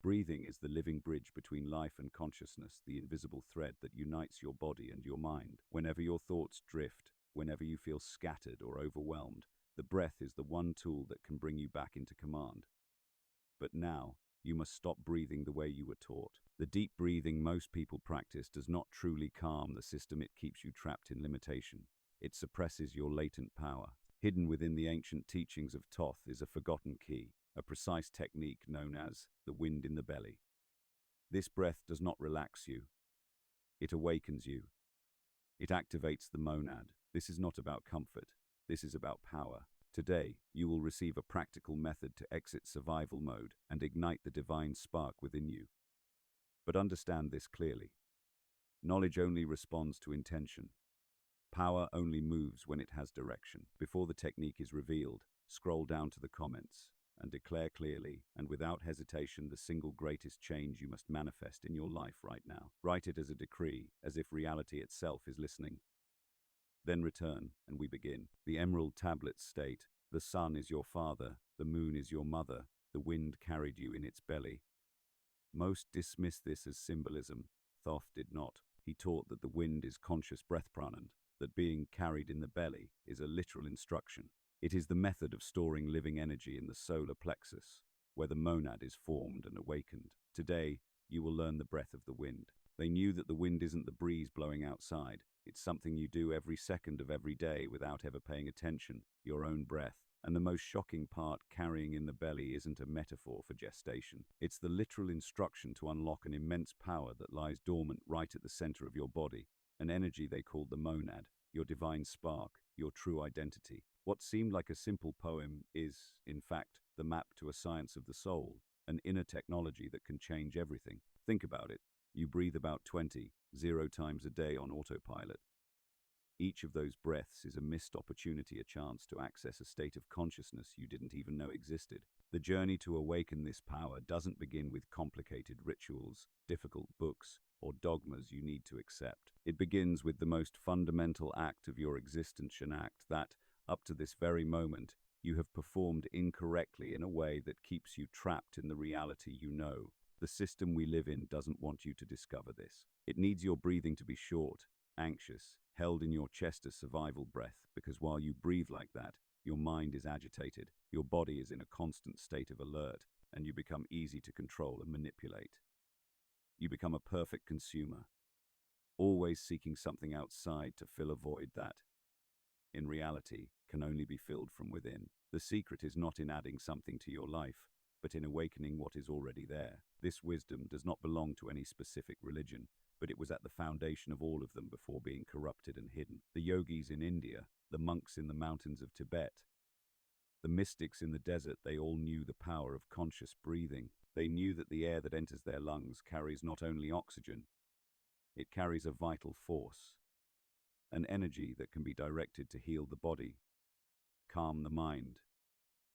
Breathing is the living bridge between life and consciousness, the invisible thread that unites your body and your mind. Whenever your thoughts drift, whenever you feel scattered or overwhelmed, the breath is the one tool that can bring you back into command. But now, you must stop breathing the way you were taught. The deep breathing most people practice does not truly calm the system. It keeps you trapped in limitation. It suppresses your latent power. Hidden within the ancient teachings of Thoth is a forgotten key, a precise technique known as the wind in the belly. This breath does not relax you. It awakens you. It activates the monad. This is not about comfort. This is about power. Today, you will receive a practical method to exit survival mode and ignite the divine spark within you. But understand this clearly. Knowledge only responds to intention. Power only moves when it has direction. Before the technique is revealed, scroll down to the comments and declare clearly and without hesitation the single greatest change you must manifest in your life right now. Write it as a decree, as if reality itself is listening. Then return, and we begin. The emerald tablets state, the sun is your father, the moon is your mother, the wind carried you in its belly. Most dismiss this as symbolism. Thoth did not. He taught that the wind is conscious breath pranand, that being carried in the belly is a literal instruction. It is the method of storing living energy in the solar plexus, where the monad is formed and awakened. Today, you will learn the breath of the wind. They knew that the wind isn't the breeze blowing outside. It's something you do every second of every day without ever paying attention, your own breath. And the most shocking part, carrying in the belly isn't a metaphor for gestation. It's the literal instruction to unlock an immense power that lies dormant right at the center of your body, an energy they called the monad, your divine spark, your true identity. What seemed like a simple poem is, in fact, the map to a science of the soul, an inner technology that can change everything. Think about it. You breathe about 0 times a day on autopilot. Each of those breaths is a missed opportunity, a chance to access a state of consciousness you didn't even know existed. The journey to awaken this power doesn't begin with complicated rituals, difficult books, or dogmas you need to accept. It begins with the most fundamental act of your existence, an act that, up to this very moment, you have performed incorrectly in a way that keeps you trapped in the reality you know. The system we live in doesn't want you to discover this. It needs your breathing to be short, anxious, held in your chest as survival breath, because while you breathe like that, your mind is agitated, your body is in a constant state of alert, and you become easy to control and manipulate. You become a perfect consumer, always seeking something outside to fill a void that, in reality, can only be filled from within. The secret is not in adding something to your life, but in awakening what is already there. This wisdom does not belong to any specific religion, but it was at the foundation of all of them before being corrupted and hidden. The yogis in India, the monks in the mountains of Tibet, the mystics in the desert, they all knew the power of conscious breathing. They knew that the air that enters their lungs carries not only oxygen, it carries a vital force, an energy that can be directed to heal the body, calm the mind,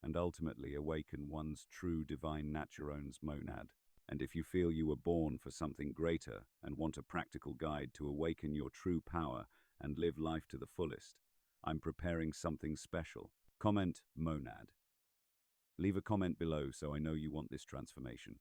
and ultimately awaken one's true divine naturone's monad. And if you feel you were born for something greater and want a practical guide to awaken your true power and live life to the fullest, I'm preparing something special. Comment monad. Leave a comment below so I know you want this transformation.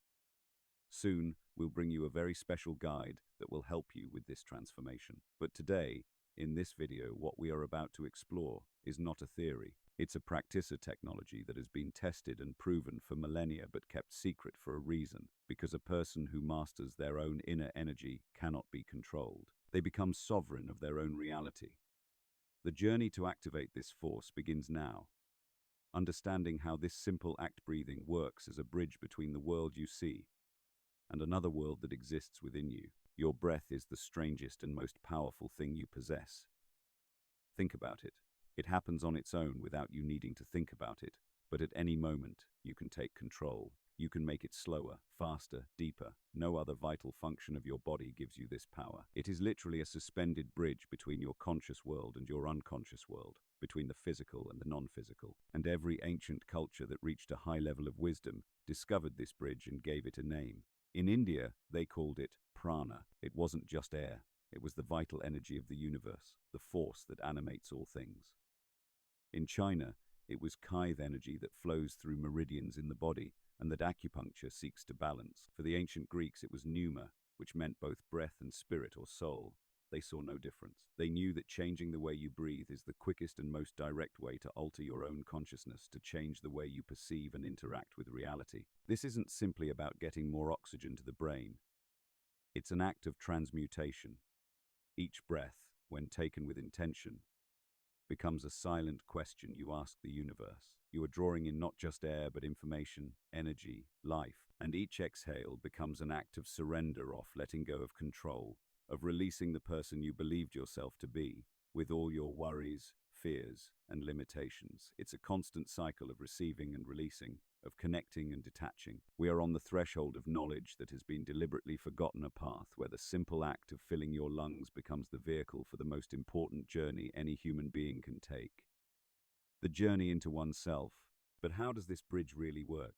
Soon, we'll bring you a very special guide that will help you with this transformation. But today, in this video, what we are about to explore is not a theory. It's a practitioner technology that has been tested and proven for millennia but kept secret for a reason, because a person who masters their own inner energy cannot be controlled. They become sovereign of their own reality. The journey to activate this force begins now. Understanding how this simple act breathing works as a bridge between the world you see and another world that exists within you. Your breath is the strangest and most powerful thing you possess. Think about it. It happens on its own without you needing to think about it, but at any moment, you can take control. You can make it slower, faster, deeper. No other vital function of your body gives you this power. It is literally a suspended bridge between your conscious world and your unconscious world, between the physical and the non-physical. And every ancient culture that reached a high level of wisdom discovered this bridge and gave it a name. In India, they called it prana. It wasn't just air. It was the vital energy of the universe, the force that animates all things. In China, it was Kaith energy that flows through meridians in the body, and that acupuncture seeks to balance. For the ancient Greeks, it was pneuma, which meant both breath and spirit or soul. They saw no difference. They knew that changing the way you breathe is the quickest and most direct way to alter your own consciousness, to change the way you perceive and interact with reality. This isn't simply about getting more oxygen to the brain. It's an act of transmutation. Each breath, when taken with intention, becomes a silent question you ask the universe. You are drawing in not just air, but information, energy, life. And each exhale becomes an act of surrender, of letting go of control, of releasing the person you believed yourself to be, with all your worries, fears, and limitations. It's a constant cycle of receiving and releasing, of connecting and detaching. We are on the threshold of knowledge that has been deliberately forgotten, a path where the simple act of filling your lungs becomes the vehicle for the most important journey any human being can take. The journey into oneself. But how does this bridge really work?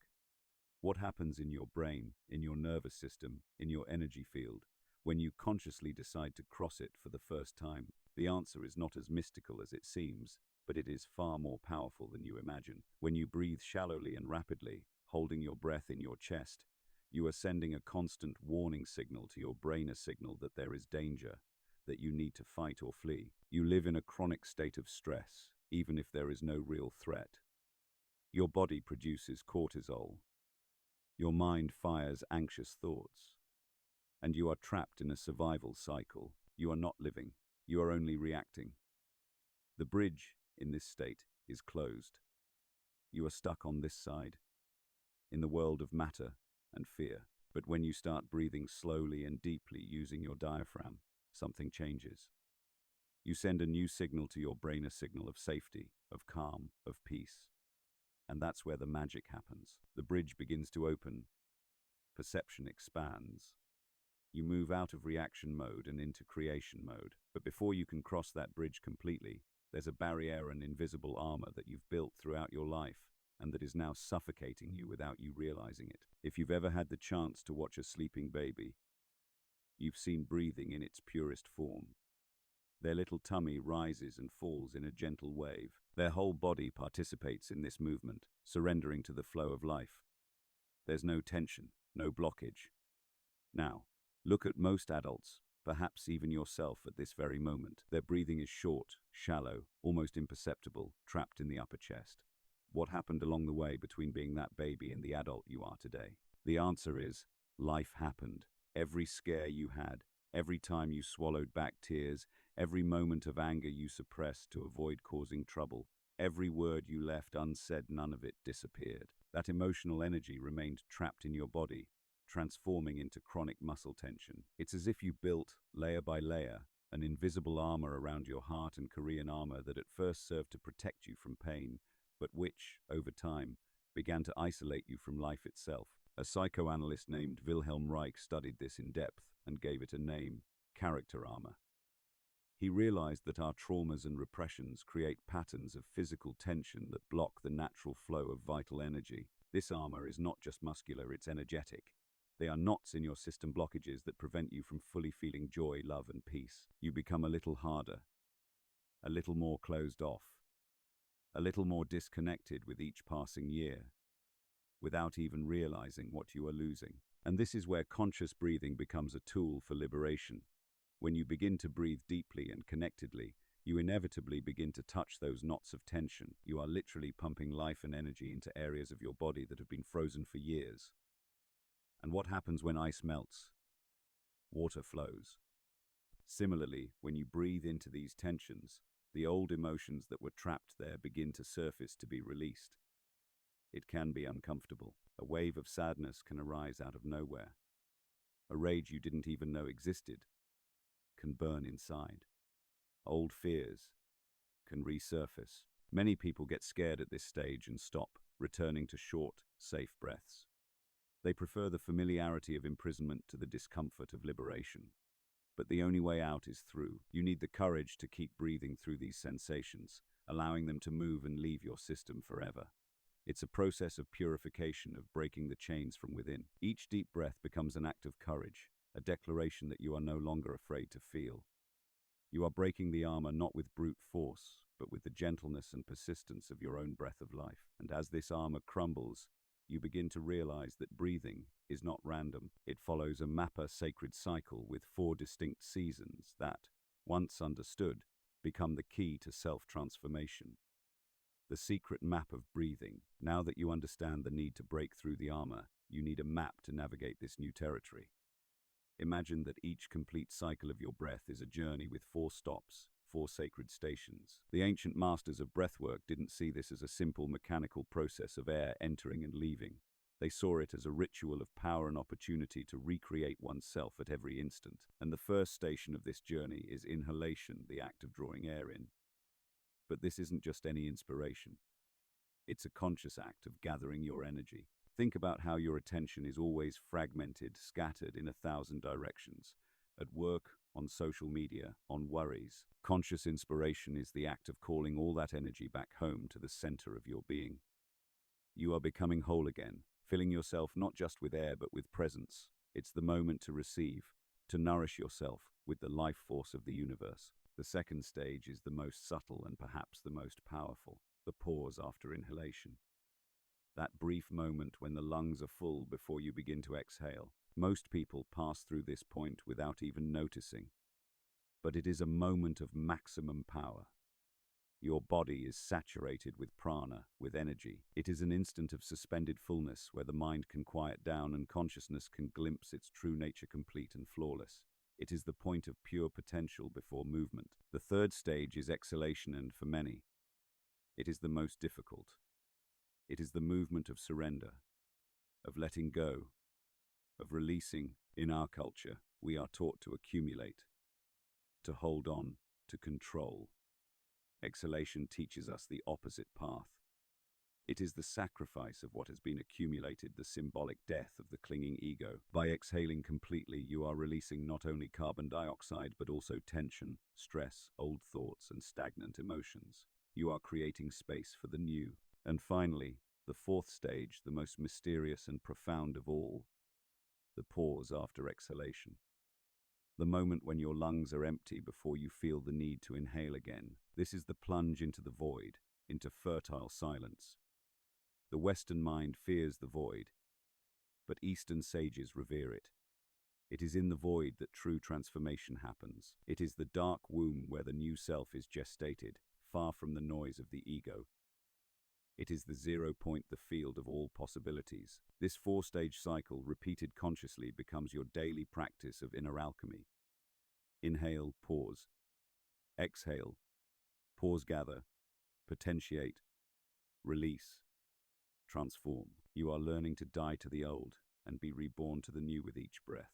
What happens in your brain, in your nervous system, in your energy field, when you consciously decide to cross it for the first time? The answer is not as mystical as it seems, but it is far more powerful than you imagine. When you breathe shallowly and rapidly, holding your breath in your chest, you are sending a constant warning signal to your brain, a signal that there is danger, that you need to fight or flee. You live in a chronic state of stress, even if there is no real threat. Your body produces cortisol. Your mind fires anxious thoughts. And you are trapped in a survival cycle. You are not living. You are only reacting. The bridge, in this state, is closed. You are stuck on this side, in the world of matter and fear. But when you start breathing slowly and deeply using your diaphragm, something changes. You send a new signal to your brain, a signal of safety, of calm, of peace. And that's where the magic happens. The bridge begins to open. Perception expands. You move out of reaction mode and into creation mode. But before you can cross that bridge completely, there's a barrier, an invisible armor that you've built throughout your life, and that is now suffocating you without you realizing it. If you've ever had the chance to watch a sleeping baby, you've seen breathing in its purest form. Their little tummy rises and falls in a gentle wave. Their whole body participates in this movement, surrendering to the flow of life. There's no tension, no blockage. Now, look at most adults, perhaps even yourself at this very moment. Their breathing is short, shallow, almost imperceptible, trapped in the upper chest. What happened along the way between being that baby and the adult you are today? The answer is, life happened. Every scare you had, every time you swallowed back tears, every moment of anger you suppressed to avoid causing trouble, every word you left unsaid, none of it disappeared. That emotional energy remained trapped in your body, transforming into chronic muscle tension. It's as if you built, layer by layer, an invisible armor around your heart, and Korean armor that at first served to protect you from pain, but which, over time, began to isolate you from life itself. A psychoanalyst named Wilhelm Reich studied this in depth and gave it a name: character armor. He realized that our traumas and repressions create patterns of physical tension that block the natural flow of vital energy. This armor is not just muscular, it's energetic. They are knots in your system, blockages that prevent you from fully feeling joy, love, and peace. You become a little harder, a little more closed off, a little more disconnected with each passing year, without even realizing what you are losing. And this is where conscious breathing becomes a tool for liberation. When you begin to breathe deeply and connectedly, you inevitably begin to touch those knots of tension. You are literally pumping life and energy into areas of your body that have been frozen for years. And what happens when ice melts? Water flows. Similarly, when you breathe into these tensions, the old emotions that were trapped there begin to surface, to be released. It can be uncomfortable. A wave of sadness can arise out of nowhere. A rage you didn't even know existed can burn inside. Old fears can resurface. Many people get scared at this stage and stop, returning to short, safe breaths. They prefer the familiarity of imprisonment to the discomfort of liberation. But the only way out is through. You need the courage to keep breathing through these sensations, allowing them to move and leave your system forever. It's a process of purification, of breaking the chains from within. Each deep breath becomes an act of courage, a declaration that you are no longer afraid to feel. You are breaking the armor not with brute force, but with the gentleness and persistence of your own breath of life. And as this armor crumbles, you begin to realize that breathing is not random. It follows a Mappa sacred cycle with 4 distinct seasons that, once understood, become the key to self-transformation. The secret map of breathing. Now that you understand the need to break through the armor, you need a map to navigate this new territory. Imagine that each complete cycle of your breath is a journey with 4 stops, 4 sacred stations. The ancient masters of breathwork didn't see this as a simple mechanical process of air entering and leaving. They saw it as a ritual of power and opportunity to recreate oneself at every instant. And the first station of this journey is inhalation, the act of drawing air in. But this isn't just any inspiration. It's a conscious act of gathering your energy. Think about how your attention is always fragmented, scattered in 1,000 directions. At work, on social media, on worries. Conscious inspiration is the act of calling all that energy back home to the center of your being. You are becoming whole again, filling yourself not just with air but with presence. It's the moment to receive, to nourish yourself with the life force of the universe. The second stage is the most subtle and perhaps the most powerful, the pause after inhalation. That brief moment when the lungs are full before you begin to exhale. Most people pass through this point without even noticing. But it is a moment of maximum power. Your body is saturated with prana, with energy. It is an instant of suspended fullness where the mind can quiet down and consciousness can glimpse its true nature complete and flawless. It is the point of pure potential before movement. The third stage is exhalation, and for many, it is the most difficult. It is the movement of surrender, of letting go, of releasing. In our culture, we are taught to accumulate, to hold on, to control. Exhalation teaches us the opposite path. It is the sacrifice of what has been accumulated, the symbolic death of the clinging ego. By exhaling completely, you are releasing not only carbon dioxide but also tension, stress, old thoughts, and stagnant emotions. You are creating space for the new. And finally, the fourth stage, the most mysterious and profound of all, the pause after exhalation. The moment when your lungs are empty before you feel the need to inhale again. This is the plunge into the void, into fertile silence. The Western mind fears the void, but Eastern sages revere it. It is in the void that true transformation happens. It is the dark womb where the new self is gestated, far from the noise of the ego. It is the 0 point, the field of all possibilities. This 4-stage cycle, repeated consciously, becomes your daily practice of inner alchemy. Inhale, pause. Exhale, pause, gather, potentiate, release, transform. You are learning to die to the old and be reborn to the new with each breath.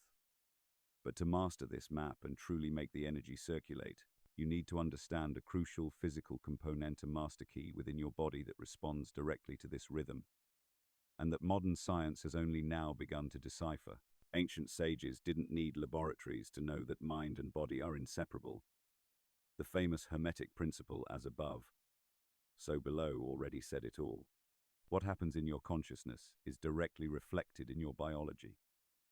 But to master this map and truly make the energy circulate, you need to understand a crucial physical component, a master key within your body that responds directly to this rhythm, and that modern science has only now begun to decipher. Ancient sages didn't need laboratories to know that mind and body are inseparable. The famous Hermetic principle, as above, so below, already said it all. What happens in your consciousness is directly reflected in your biology.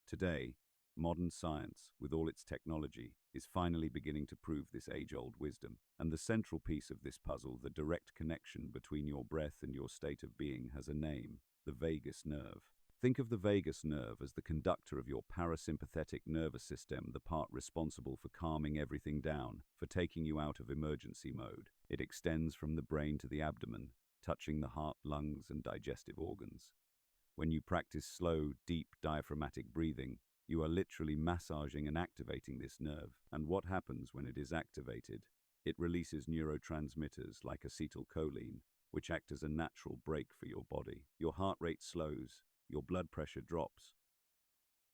Today, modern science, with all its technology, is finally beginning to prove this age-old wisdom. And the central piece of this puzzle, the direct connection between your breath and your state of being, has a name: the vagus nerve. Think of the vagus nerve as the conductor of your parasympathetic nervous system, the part responsible for calming everything down, for taking you out of emergency mode. It extends from the brain to the abdomen, touching the heart, lungs, and digestive organs. When you practice slow, deep diaphragmatic breathing, you are literally massaging and activating this nerve. And what happens when it is activated? It releases neurotransmitters like acetylcholine, which act as a natural brake for your body. Your heart rate slows, your blood pressure drops,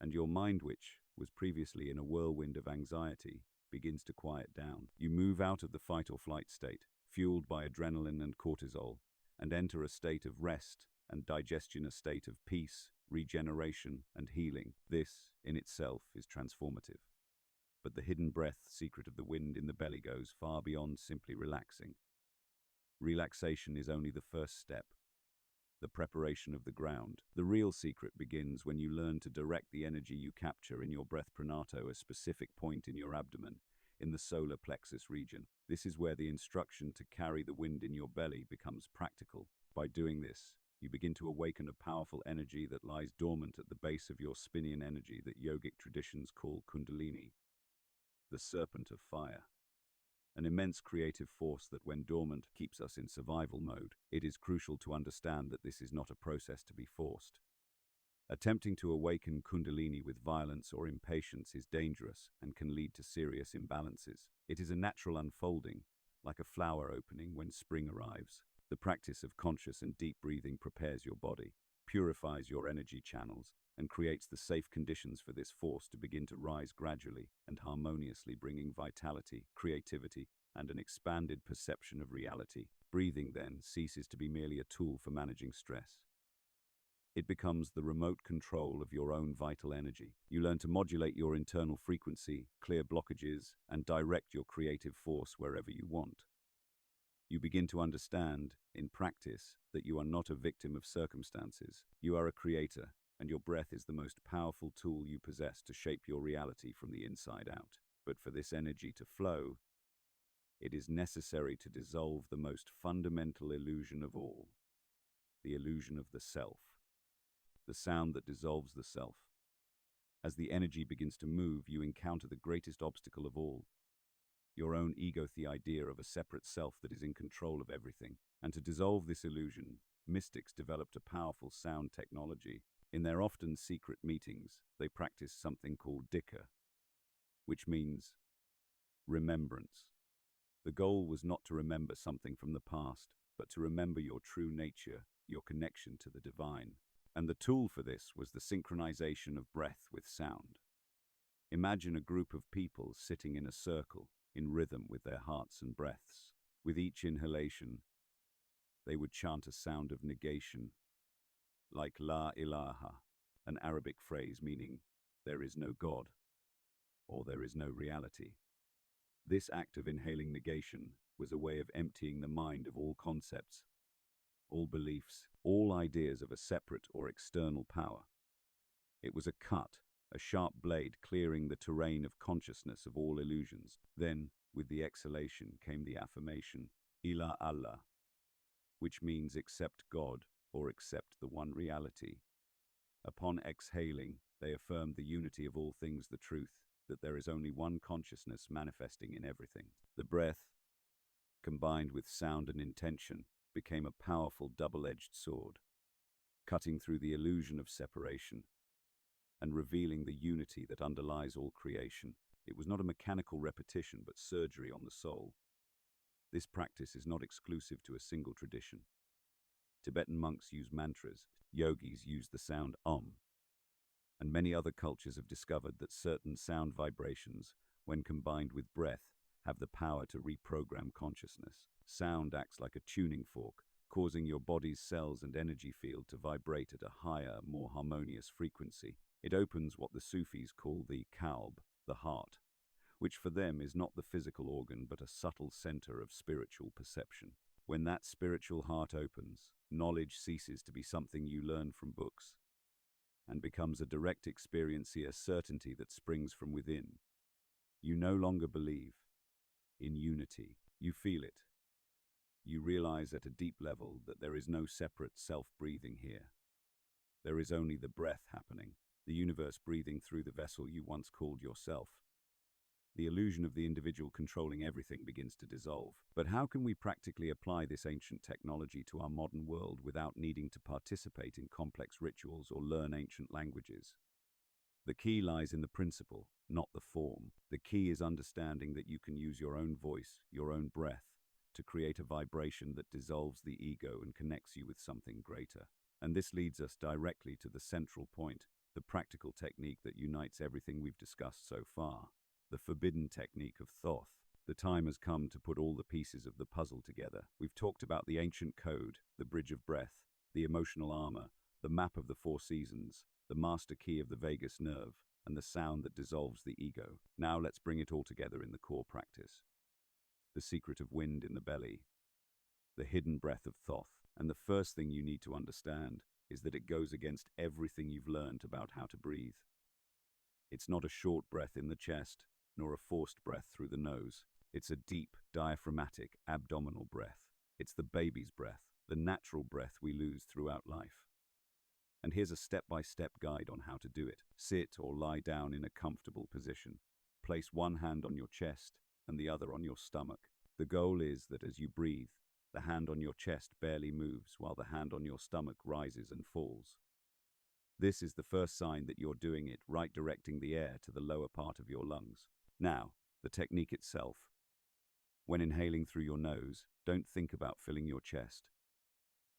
and your mind, which was previously in a whirlwind of anxiety, begins to quiet down. You move out of the fight or flight state, fueled by adrenaline and cortisol, and enter a state of rest and digestion, a state of peace, regeneration, and healing. This, in itself, is transformative. But the hidden breath secret of the wind in the belly goes far beyond simply relaxing. Relaxation is only the first step, the preparation of the ground. The real secret begins when you learn to direct the energy you capture in your breath pranato, a specific point in your abdomen, in the solar plexus region. This is where the instruction to carry the wind in your belly becomes practical. By doing this, You begin to awaken a powerful energy that lies dormant at the base of your spinning energy that yogic traditions call Kundalini, the serpent of fire. An immense creative force that, when dormant, keeps us in survival mode. It is crucial to understand that this is not a process to be forced. Attempting to awaken Kundalini with violence or impatience is dangerous and can lead to serious imbalances. It is a natural unfolding, like a flower opening when spring arrives. The practice of conscious and deep breathing prepares your body, purifies your energy channels, and creates the safe conditions for this force to begin to rise gradually and harmoniously, bringing vitality, creativity, and an expanded perception of reality. Breathing, then, ceases to be merely a tool for managing stress. It becomes the remote control of your own vital energy. You learn to modulate your internal frequency, clear blockages, and direct your creative force wherever you want. You begin to understand, in practice, that you are not a victim of circumstances. You are a creator, and your breath is the most powerful tool you possess to shape your reality from the inside out. But for this energy to flow, it is necessary to dissolve the most fundamental illusion of all, the illusion of the self, the sound that dissolves the self. As the energy begins to move, you encounter the greatest obstacle of all, your own ego, the idea of a separate self that is in control of everything. And to dissolve this illusion, mystics developed a powerful sound technology. In their often secret meetings, they practiced something called dikka, which means remembrance. The goal was not to remember something from the past, but to remember your true nature, your connection to the divine. And the tool for this was the synchronization of breath with sound. Imagine a group of people sitting in a circle, in rhythm with their hearts and breaths. With each inhalation, they would chant a sound of negation, like La ilaha, an Arabic phrase meaning there is no God, or there is no reality. This act of inhaling negation was a way of emptying the mind of all concepts, all beliefs, all ideas of a separate or external power. It was a cut, a sharp blade clearing the terrain of consciousness of all illusions. Then, with the exhalation, came the affirmation, Ila Allah, which means accept God or accept the one reality. Upon exhaling, they affirmed the unity of all things, the truth, that there is only one consciousness manifesting in everything. The breath, combined with sound and intention, became a powerful double-edged sword, cutting through the illusion of separation and revealing the unity that underlies all creation. It was not a mechanical repetition, but surgery on the soul. This practice is not exclusive to a single tradition. Tibetan monks use mantras, yogis use the sound Om, and many other cultures have discovered that certain sound vibrations, when combined with breath, have the power to reprogram consciousness. Sound acts like a tuning fork, causing your body's cells and energy field to vibrate at a higher, more harmonious frequency. It opens what the Sufis call the kalb, the heart, which for them is not the physical organ but a subtle center of spiritual perception. When that spiritual heart opens, knowledge ceases to be something you learn from books and becomes a direct experience, a certainty that springs from within. You no longer believe in unity. You feel it. You realize at a deep level that there is no separate self breathing here. There is only the breath happening, the universe breathing through the vessel you once called yourself. The illusion of the individual controlling everything begins to dissolve. But how can we practically apply this ancient technology to our modern world without needing to participate in complex rituals or learn ancient languages? The key lies in the principle, not the form. The key is understanding that you can use your own voice, your own breath, to create a vibration that dissolves the ego and connects you with something greater. And this leads us directly to the central point, the practical technique that unites everything we've discussed so far. The forbidden technique of Thoth. The time has come to put all the pieces of the puzzle together. We've talked about the ancient code, the bridge of breath, the emotional armor, the map of the four seasons, the master key of the vagus nerve, and the sound that dissolves the ego. Now let's bring it all together in the core practice. The secret of wind in the belly, the hidden breath of Thoth. And the first thing you need to understand is that it goes against everything you've learned about how to breathe. It's not a short breath in the chest, nor a forced breath through the nose. It's a deep, diaphragmatic, abdominal breath. It's the baby's breath, the natural breath we lose throughout life. And here's a step-by-step guide on how to do it. Sit or lie down in a comfortable position. Place one hand on your chest and the other on your stomach. The goal is that as you breathe, the hand on your chest barely moves while the hand on your stomach rises and falls. This is the first sign that you're doing it right, directing the air to the lower part of your lungs. Now, the technique itself. When inhaling through your nose, don't think about filling your chest.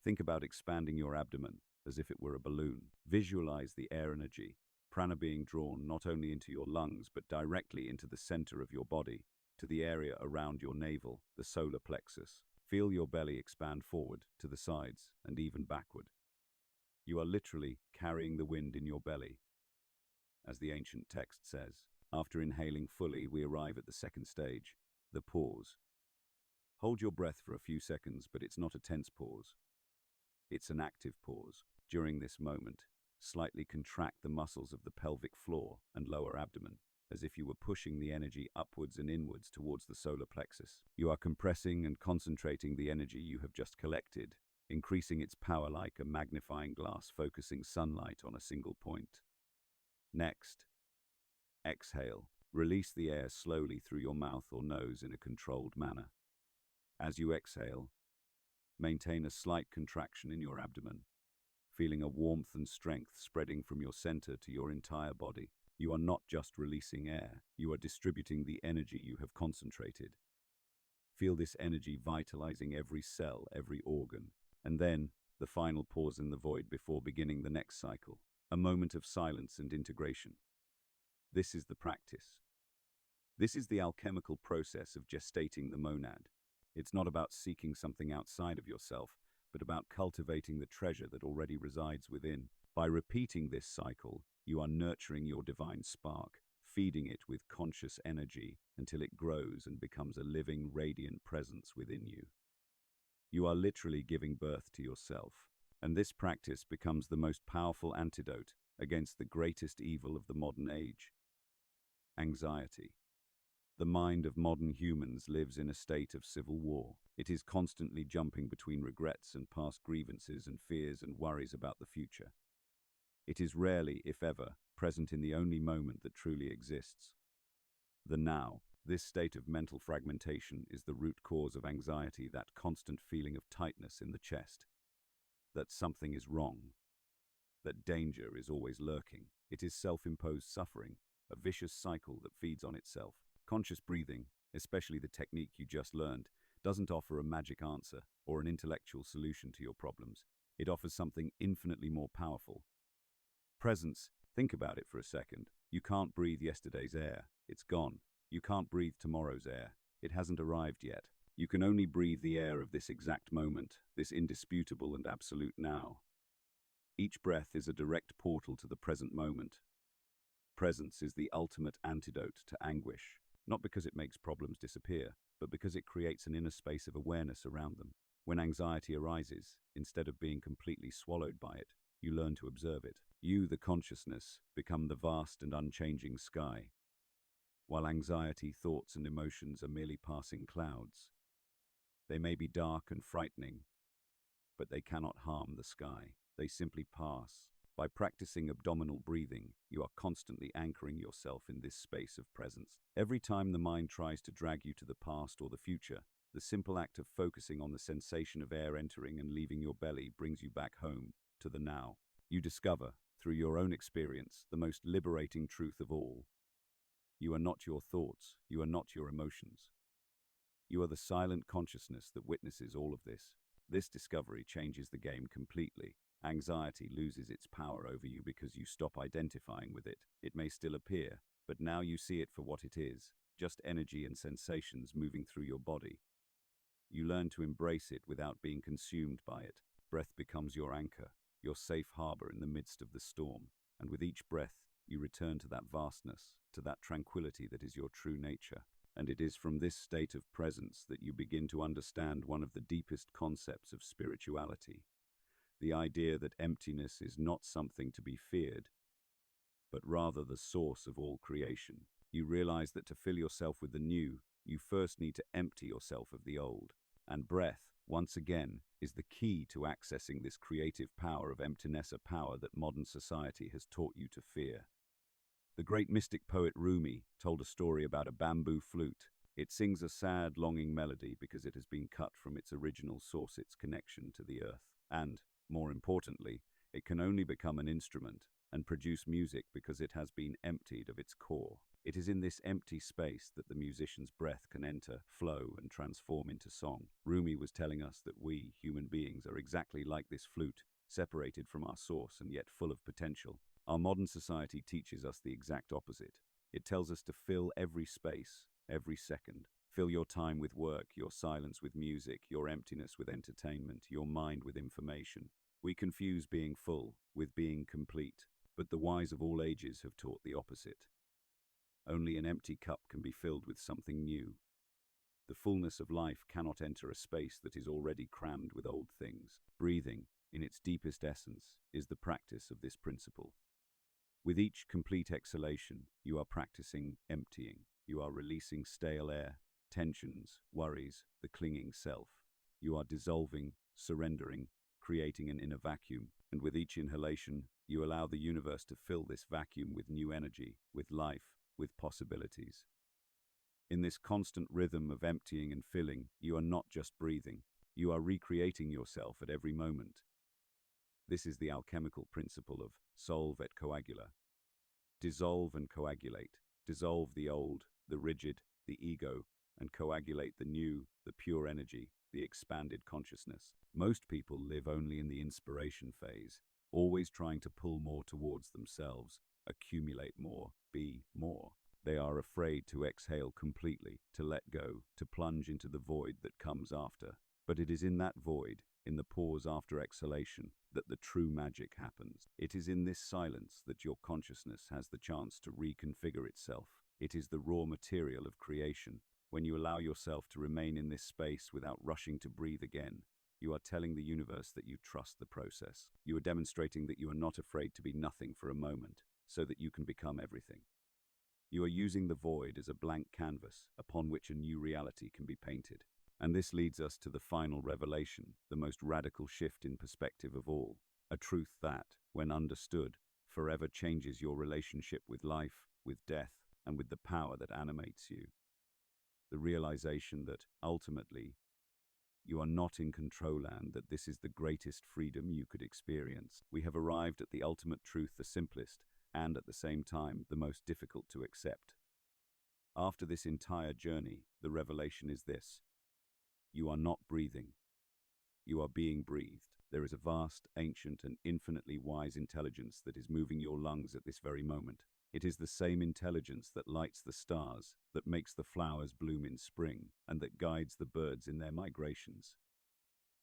Think about expanding your abdomen as if it were a balloon. Visualize the air energy, prana being drawn not only into your lungs but directly into the center of your body, to the area around your navel, the solar plexus. Feel your belly expand forward, to the sides, and even backward. You are literally carrying the wind in your belly. As the ancient text says, after inhaling fully, we arrive at the second stage, the pause. Hold your breath for a few seconds, but it's not a tense pause. It's an active pause. During this moment, slightly contract the muscles of the pelvic floor and lower abdomen, as if you were pushing the energy upwards and inwards towards the solar plexus. You are compressing and concentrating the energy you have just collected, increasing its power like a magnifying glass focusing sunlight on a single point. Next, exhale. Release the air slowly through your mouth or nose in a controlled manner. As you exhale, maintain a slight contraction in your abdomen, feeling a warmth and strength spreading from your center to your entire body. You are not just releasing air, you are distributing the energy you have concentrated. Feel this energy vitalizing every cell, every organ. And then, the final pause in the void before beginning the next cycle. A moment of silence and integration. This is the practice. This is the alchemical process of gestating the monad. It's not about seeking something outside of yourself, but about cultivating the treasure that already resides within. By repeating this cycle, you are nurturing your divine spark, feeding it with conscious energy until it grows and becomes a living, radiant presence within you. You are literally giving birth to yourself, and this practice becomes the most powerful antidote against the greatest evil of the modern age: anxiety. The mind of modern humans lives in a state of civil war. It is constantly jumping between regrets and past grievances and fears and worries about the future. It is rarely, if ever, present in the only moment that truly exists: the now. This state of mental fragmentation is the root cause of anxiety, that constant feeling of tightness in the chest, that something is wrong, that danger is always lurking. It is self-imposed suffering, a vicious cycle that feeds on itself. Conscious breathing, especially the technique you just learned, doesn't offer a magic answer or an intellectual solution to your problems. It offers something infinitely more powerful: presence. Think about it for a second. You can't breathe yesterday's air. It's gone. You can't breathe tomorrow's air. It hasn't arrived yet. You can only breathe the air of this exact moment, this indisputable and absolute now. Each breath is a direct portal to the present moment. Presence is the ultimate antidote to anguish, not because it makes problems disappear, but because it creates an inner space of awareness around them. When anxiety arises, instead of being completely swallowed by it, you learn to observe it. You, the consciousness, become the vast and unchanging sky. While anxiety, thoughts, and emotions are merely passing clouds. They may be dark and frightening, but they cannot harm the sky. They simply pass. By practicing abdominal breathing, you are constantly anchoring yourself in this space of presence. Every time the mind tries to drag you to the past or the future, the simple act of focusing on the sensation of air entering and leaving your belly brings you back home, to the now. You discover, through your own experience, the most liberating truth of all. You are not your thoughts. You are not your emotions. You are the silent consciousness that witnesses all of this. This discovery changes the game completely. Anxiety loses its power over you because you stop identifying with it. It may still appear, but now you see it for what it is, just energy and sensations moving through your body. You learn to embrace it without being consumed by it. Breath becomes your anchor, your safe harbor in the midst of the storm, and with each breath, you return to that vastness, to that tranquility that is your true nature. And it is from this state of presence that you begin to understand one of the deepest concepts of spirituality: the idea that emptiness is not something to be feared, but rather the source of all creation. You realize that to fill yourself with the new, you first need to empty yourself of the old. And breath, once again, is the key to accessing this creative power of emptiness, a power that modern society has taught you to fear. The great mystic poet Rumi told a story about a bamboo flute. It sings a sad, longing melody because it has been cut from its original source, its connection to the earth. And, more importantly, it can only become an instrument and produce music because it has been emptied of its core. It is in this empty space that the musician's breath can enter, flow, and transform into song. Rumi was telling us that we, human beings, are exactly like this flute, separated from our source and yet full of potential. Our modern society teaches us the exact opposite. It tells us to fill every space, every second. Fill your time with work, your silence with music, your emptiness with entertainment, your mind with information. We confuse being full with being complete, but the wise of all ages have taught the opposite. Only an empty cup can be filled with something new. The fullness of life cannot enter a space that is already crammed with old things. Breathing, in its deepest essence, is the practice of this principle. With each complete exhalation, you are practicing emptying. You are releasing stale air, tensions, worries, the clinging self. You are dissolving, surrendering, creating an inner vacuum. And with each inhalation, you allow the universe to fill this vacuum with new energy, with life, with possibilities. In this constant rhythm of emptying and filling, you are not just breathing. You are recreating yourself at every moment. This is the alchemical principle of solve et coagula. Dissolve and coagulate. Dissolve the old, the rigid, the ego, and coagulate the new, the pure energy, the expanded consciousness. Most people live only in the inspiration phase, always trying to pull more towards themselves, accumulate more, be more. They are afraid to exhale completely, to let go, to plunge into the void that comes after. But it is in that void, in the pause after exhalation, that the true magic happens. It is in this silence that your consciousness has the chance to reconfigure itself. It is the raw material of creation. When you allow yourself to remain in this space without rushing to breathe again, you are telling the universe that you trust the process. You are demonstrating that you are not afraid to be nothing for a moment, so that you can become everything. You are using the void as a blank canvas upon which a new reality can be painted. And this leads us to the final revelation, the most radical shift in perspective of all. A truth that, when understood, forever changes your relationship with life, with death, and with the power that animates you. The realization that, ultimately, you are not in control and that this is the greatest freedom you could experience. We have arrived at the ultimate truth, the simplest, and at the same time, the most difficult to accept. After this entire journey, the revelation is this. You are not breathing. You are being breathed. There is a vast, ancient, and infinitely wise intelligence that is moving your lungs at this very moment. It is the same intelligence that lights the stars, that makes the flowers bloom in spring, and that guides the birds in their migrations.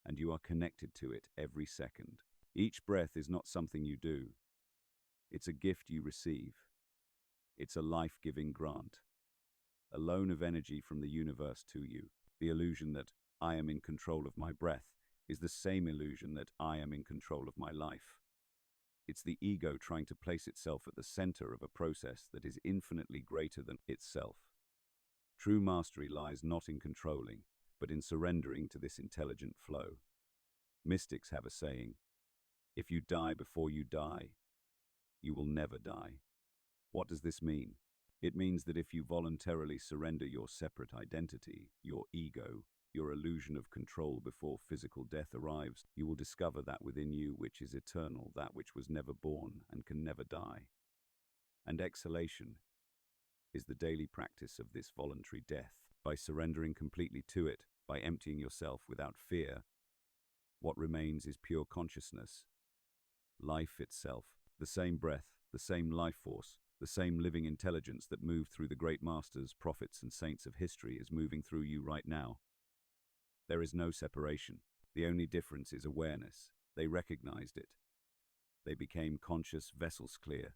And you are connected to it every second. Each breath is not something you do. It's a gift you receive. It's a life-giving grant. A loan of energy from the universe to you. The illusion that I am in control of my breath is the same illusion that I am in control of my life. It's the ego trying to place itself at the center of a process that is infinitely greater than itself. True mastery lies not in controlling, but in surrendering to this intelligent flow. Mystics have a saying, if you die before you die, you will never die. What does this mean? It means that if you voluntarily surrender your separate identity, your ego, your illusion of control before physical death arrives, you will discover that within you which is eternal, that which was never born and can never die. And exhalation is the daily practice of this voluntary death. By surrendering completely to it, by emptying yourself without fear, what remains is pure consciousness, life itself, the same breath, the same life force, the same living intelligence that moved through the great masters, prophets, and saints of history is moving through you right now. There is no separation. The only difference is awareness. They recognized it. They became conscious vessels clear,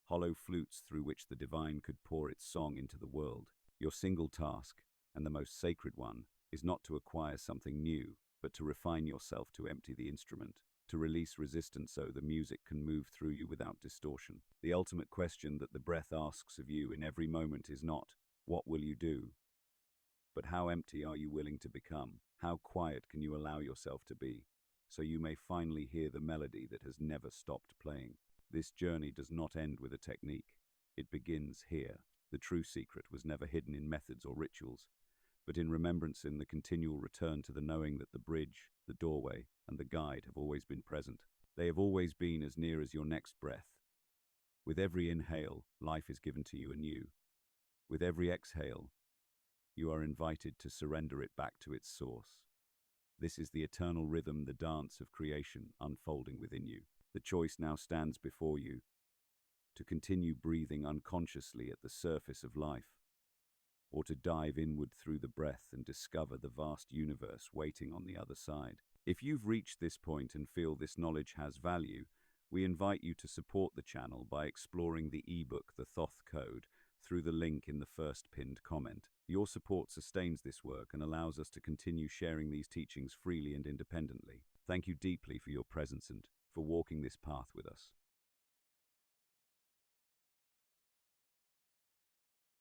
hollow flutes through which the divine could pour its song into the world. Your single task, and the most sacred one, is not to acquire something new, but to refine yourself to empty the instrument, to release resistance so the music can move through you without distortion. The ultimate question that the breath asks of you in every moment is not, what will you do? But how empty are you willing to become? How quiet can you allow yourself to be, so you may finally hear the melody that has never stopped playing? This journey does not end with a technique. It begins here. The true secret was never hidden in methods or rituals, but in remembrance, in the continual return to the knowing that the bridge, the doorway, and the guide have always been present. They have always been as near as your next breath. With every inhale, life is given to you anew. With every exhale, you are invited to surrender it back to its source. This is the eternal rhythm, the dance of creation unfolding within you. The choice now stands before you to continue breathing unconsciously at the surface of life, or to dive inward through the breath and discover the vast universe waiting on the other side. If you've reached this point and feel this knowledge has value, we invite you to support the channel by exploring the ebook, The Thoth Code, through the link in the first pinned comment. Your support sustains this work and allows us to continue sharing these teachings freely and independently. Thank you deeply for your presence and for walking this path with us.